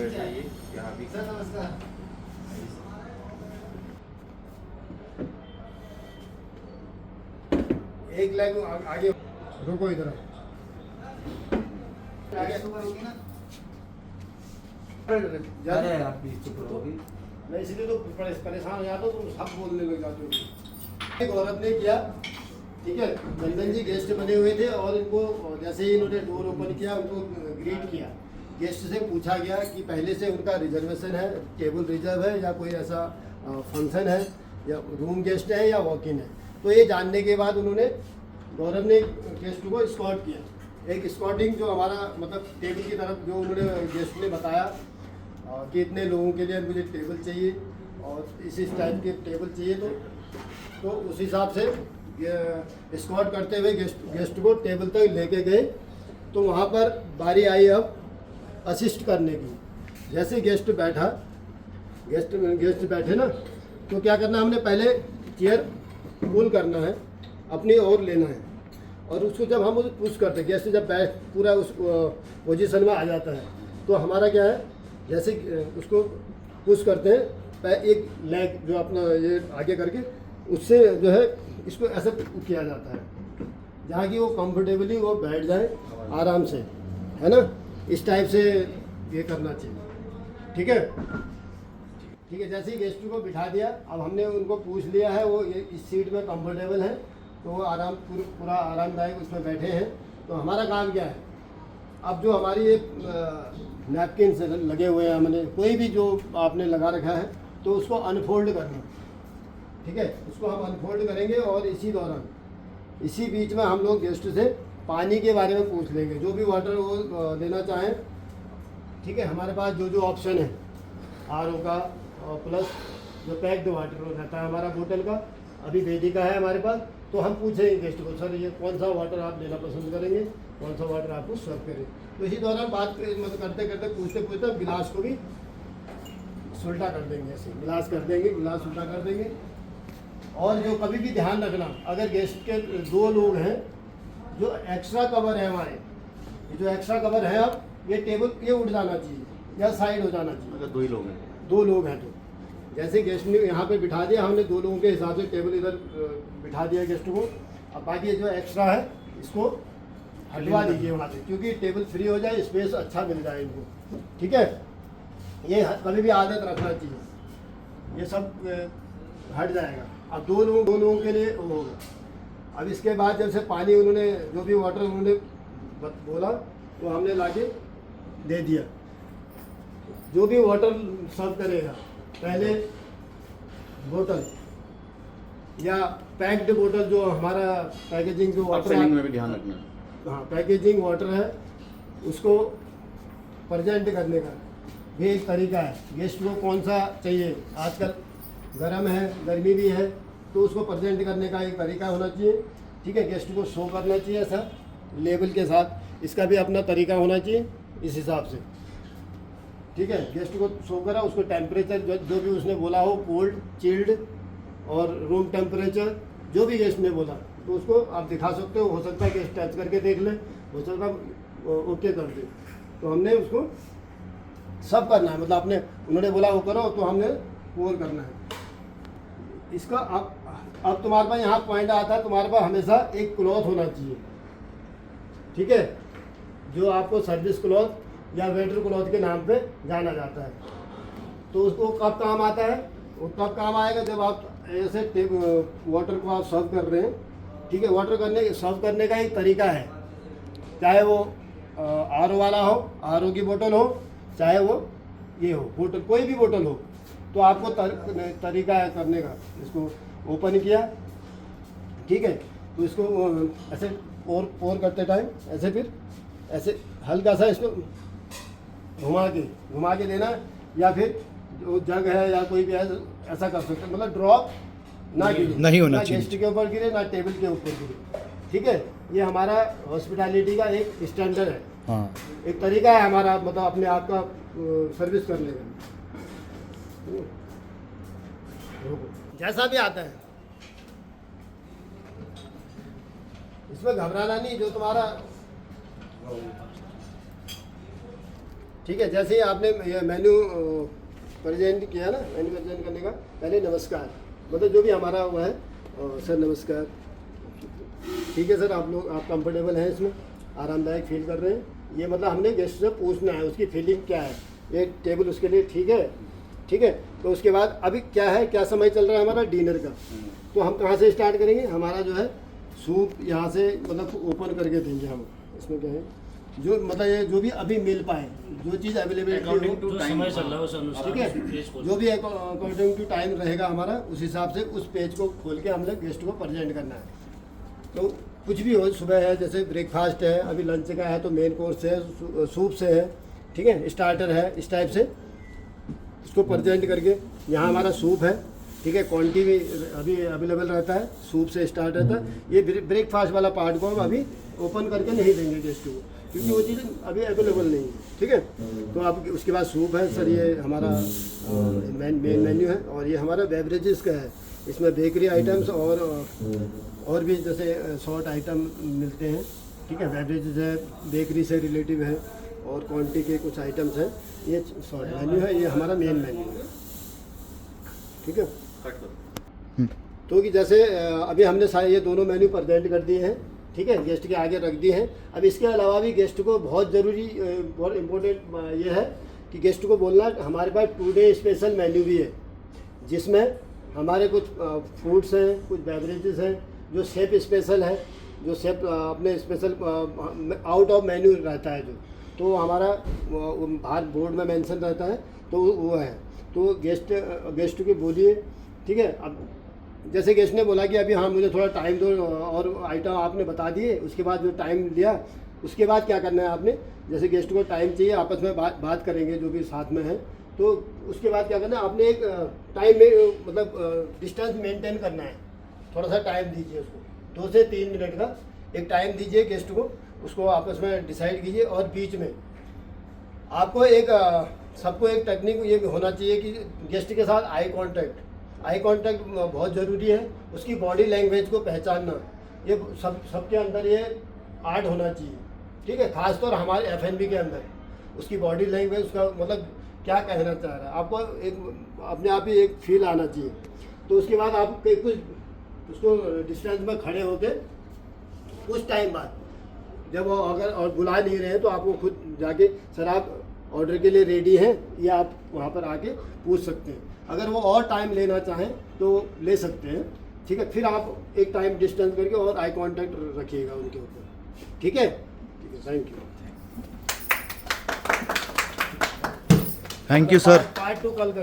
बैठ जाइए यहाँ भी। सर नमस्कार। एक लाइन आगे रुको, इधर आगे रुकोगी ना। अरे आप भी चुप रहोगी। मैं इसीलिए तो परेशान हो जाता हूँ, तुम सब बोलने लग जाते हो। गौरव ने किया, ठीक है। नंदन जी गेस्ट बने हुए थे और इनको जैसे ही इन्होंने डोर ओपन किया उनको ग्रीट किया। गेस्ट से पूछा गया कि पहले से उनका रिजर्वेशन है, टेबल रिजर्व है या कोई ऐसा फंक्शन है या रूम गेस्ट है या वॉक इन है। तो ये जानने के बाद उन्होंने गौरव ने गेस्ट को स्कॉट किया। एक स्कॉटिंग जो हमारा मतलब टेबल की तरफ जो उन्होंने गेस्ट ने बताया कि इतने लोगों के लिए मुझे टेबल चाहिए और इसी टाइप के टेबल चाहिए, तो उस हिसाब से स्कॉट करते हुए गेस्ट को टेबल तक लेके गए। तो वहाँ पर बारी आई अब असिस्ट करने की। जैसे गेस्ट बैठा, गेस्ट बैठे ना, तो क्या करना, हमने पहले चेयर पुल करना है, अपनी ओर लेना है और उसको जब हम पुश करते हैं, गेस्ट जब बैठ पूरा उस पोजीशन में आ जाता है, तो हमारा क्या है, जैसे उसको पुश करते हैं एक लेग जो अपना ये आगे करके, उससे जो है इसको ऐसे किया जाता है जहाँ की वो कंफर्टेबली वो बैठ जाए आराम से, है ना। इस टाइप से ये करना चाहिए, ठीक है। ठीक है, जैसे ही गेस्ट को बिठा दिया, अब हमने उनको पूछ लिया है वो ये इस सीट में कंफर्टेबल है, तो वो आराम पूरा आरामदायक उसमें बैठे हैं। तो हमारा काम क्या है, अब जो हमारी ये नैपकिन से लगे हुए हैं, हमने कोई भी जो आपने लगा रखा है तो उसको अनफोल्ड करना, ठीक है। उसको हम अनफोल्ड करेंगे और इसी दौरान इसी बीच में हम लोग गेस्ट से पानी के बारे में पूछ लेंगे, जो भी वाटर वो लेना चाहें, ठीक है। हमारे पास जो जो ऑप्शन है RO का और प्लस जो पैक्ड वाटर रहता है हमारा बोतल का, अभी वेदिका है हमारे पास, तो हम पूछेंगे गेस्ट को, सर ये कौन सा वाटर आप लेना पसंद करेंगे, कौन सा वाटर आपको सर्व करें। तो इसी दौरान बात मतलब करते करते पूछते पूछते गिलास को भी उल्टा कर देंगे, ऐसे गिलास कर देंगे, गिलास उल्टा कर देंगे। और जो कभी भी ध्यान रखना, अगर गेस्ट के 2 लोग हैं, जो एक्स्ट्रा कवर है हमारे, जो एक्स्ट्रा कवर है, अब ये टेबल ये उठ जाना चाहिए या साइड हो जाना चाहिए। अगर 2 ही लोग हैं, 2 लोग हैं तो जैसे गेस्ट ने यहाँ पे बिठा दिया, हमने 2 लोगों के हिसाब से टेबल इधर बिठा दिया गेस्ट को। अब बाकी जो एक्स्ट्रा है इसको हटवा दीजिए वहाँ से, क्योंकि टेबल फ्री हो जाए, स्पेस अच्छा मिल जाए इनको, ठीक है। ये कभी भी आदत रखना चाहिए, ये सब हट जाएगा। अब 2 लोगों के लिए वो होगा। अब इसके बाद जब से पानी उन्होंने जो भी वाटर उन्होंने बोला तो हमने लाके दे दिया। जो भी वाटर सर्व करेगा, पहले बोतल या पैक्ड बोतल, जो हमारा पैकेजिंग जो वाटर सेलिंग में भी ध्यान रखना, हाँ पैकेजिंग वाटर है, उसको प्रेजेंट करने का भी एक तरीका है। गेस्ट को कौन सा चाहिए, आजकल गर्म है, गर्मी भी है, तो उसको प्रेजेंट करने का एक तरीका होना चाहिए, ठीक है। गेस्ट को शो करना चाहिए ऐसा लेबल के साथ, इसका भी अपना तरीका होना चाहिए इस हिसाब से, ठीक है। गेस्ट को शो करा, उसको टेम्परेचर जो भी उसने बोला हो, कोल्ड, चिल्ड और रूम टेम्परेचर, जो भी गेस्ट ने बोला, तो उसको आप दिखा सकते हो सकता है गेस्ट टच करके देख ले, हो सकता है ओके कर दे। तो हमने उसको सब करना है, मतलब आपने उन्होंने बोला वो करो, तो हमने पोर करना है इसका। अब तुम्हारे पास यहाँ पॉइंट आता है, तुम्हारे पास हमेशा एक क्लॉथ होना चाहिए, ठीक है, जो आपको सर्विस क्लॉथ या वेटर क्लॉथ के नाम पे जाना जाता है। तो उसको कब काम आता है, वो तब काम आएगा जब आप ऐसे वाटर को आप सर्व कर रहे हैं, ठीक है। वाटर सर्व करने का एक तरीका है, चाहे वो RO वाला हो, RO की बोतल हो, चाहे वो ये हो बोतल, कोई भी बोतल हो, तो आपको तरीका है करने का। इसको ओपन किया, ठीक है, तो इसको ऐसे पोर करते टाइम ऐसे, फिर ऐसे हल्का सा इसको घुमा के देना, या फिर जो जग है या कोई भी ऐसा कर सकते हैं, मतलब ड्रॉप ना गिरे, नहीं होना चाहिए, गेस्ट के ऊपर गिरे ना टेबल के ऊपर गिरे, ठीक है। ये हमारा हॉस्पिटैलिटी का एक स्टैंडर्ड है, हाँ, एक तरीका है हमारा, मतलब अपने आप का सर्विस करने का। जैसा भी आता है इसमें घबराना नहीं, जो तुम्हारा ठीक है, जैसे ही आपने ये मेन्यू प्रेजेंट किया ना, मेन्यू प्रेजेंट करने का पहले नमस्कार, मतलब जो भी हमारा हुआ है, सर नमस्कार, ठीक है सर, आप कंफर्टेबल हैं इसमें, आरामदायक फील कर रहे हैं, ये मतलब हमने गेस्ट से पूछना है उसकी फीलिंग क्या है, ये टेबल उसके लिए ठीक है, ठीक है। तो उसके बाद अभी क्या है, क्या समय चल रहा है हमारा डिनर का, तो हम कहाँ से स्टार्ट करेंगे, हमारा जो है सूप यहाँ से मतलब ओपन करके देंगे हम, इसमें क्या है जो मतलब ये जो भी अभी मिल पाए, जो चीज़ अवेलेबिलिटी हो, टू समय चल रहा है उस अनुसार ठीक है, पेज खोल। जो भी अकॉर्डिंग टू टाइम रहेगा हमारा, उस हिसाब से उस पेज को खोल के हम लोग गेस्ट को प्रेजेंट करना है। तो कुछ भी हो, सुबह है जैसे ब्रेकफास्ट है, अभी लंच का है तो मेन कोर्स है, सूप से है, ठीक है, स्टार्टर है, इस टाइप से इसको प्रेजेंट करके, यहाँ हमारा सूप है, ठीक है, क्वांटिटी भी अभी अवेलेबल रहता है, सूप से स्टार्ट रहता है। ये ब्रेकफास्ट वाला पार्ट को हम अभी ओपन करके नहीं देंगे गेस्ट को, क्योंकि वो चीज़ अभी अवेलेबल नहीं है, ठीक है। तो आप उसके बाद सूप है सर, ये हमारा मेन मेन्यू है, और ये हमारा बेवरेजेस का है, इसमें बेकरी आइटम्स और भी जैसे शॉर्ट आइटम मिलते हैं, ठीक है, बेवरेजेस है, बेकरी से रिलेटिव है, और क्वांटिटी के कुछ आइटम्स हैं, ये शॉर्ट मेन्यू है, ये हमारा मेन मेन्यू है, ठीक है। तो कि जैसे अभी हमने सारे ये दोनों मेन्यू प्रेजेंट कर दिए हैं, ठीक है, गेस्ट के आगे रख दिए हैं। अब इसके अलावा भी गेस्ट को बहुत ज़रूरी, बहुत इम्पोर्टेंट ये है कि गेस्ट को बोलना हमारे पास टुडे स्पेशल मेन्यू भी है, जिसमें हमारे कुछ फूड्स हैं, कुछ बेवरेजेस हैं जो शेफ स्पेशल है, जो शेफ अपने स्पेशल आउट ऑफ मेन्यू रहता है, जो तो हमारा बाहर बोर्ड में मेंशन रहता है, तो वो है। तो गेस्ट के बोलिए, ठीक है। अब जैसे गेस्ट ने बोला कि अभी हाँ मुझे थोड़ा टाइम दो, और आइटम आपने बता दिए, उसके बाद जो टाइम लिया, उसके बाद क्या करना है आपने, जैसे गेस्ट को टाइम चाहिए, आपस में बात करेंगे जो भी साथ में है, तो उसके बाद क्या करना है, आपने एक टाइम में मतलब डिस्टेंस मेंटेन करना है, थोड़ा सा टाइम दीजिए उसको, 2 से 3 मिनट का एक टाइम दीजिए गेस्ट को, उसको आपस में डिसाइड कीजिए। और बीच में आपको सबको एक टेक्निक ये होना चाहिए कि गेस्ट के साथ आई कांटेक्ट बहुत ज़रूरी है, उसकी बॉडी लैंग्वेज को पहचानना, ये सबके अंदर ये आर्ट होना चाहिए, ठीक है, खासतौर हमारे F&B के अंदर उसकी बॉडी लैंग्वेज, उसका मतलब क्या कहना चाह रहा है, आपको एक अपने आप ही एक फील आना चाहिए। तो उसके बाद आप कुछ उसको डिस्टेंस में खड़े होकर कुछ टाइम बाद जब वो अगर और बुला नहीं रहे हैं, तो आपको खुद जाके सर आप ऑर्डर के लिए रेडी हैं, या आप वहाँ पर आके पूछ सकते हैं। अगर वो और टाइम लेना चाहें तो ले सकते हैं, ठीक है। फिर आप एक टाइम डिस्टेंस करके और आई कांटेक्ट रखिएगा उनके ऊपर, ठीक है, thank you. Thank you sir. Part 2 कल करें।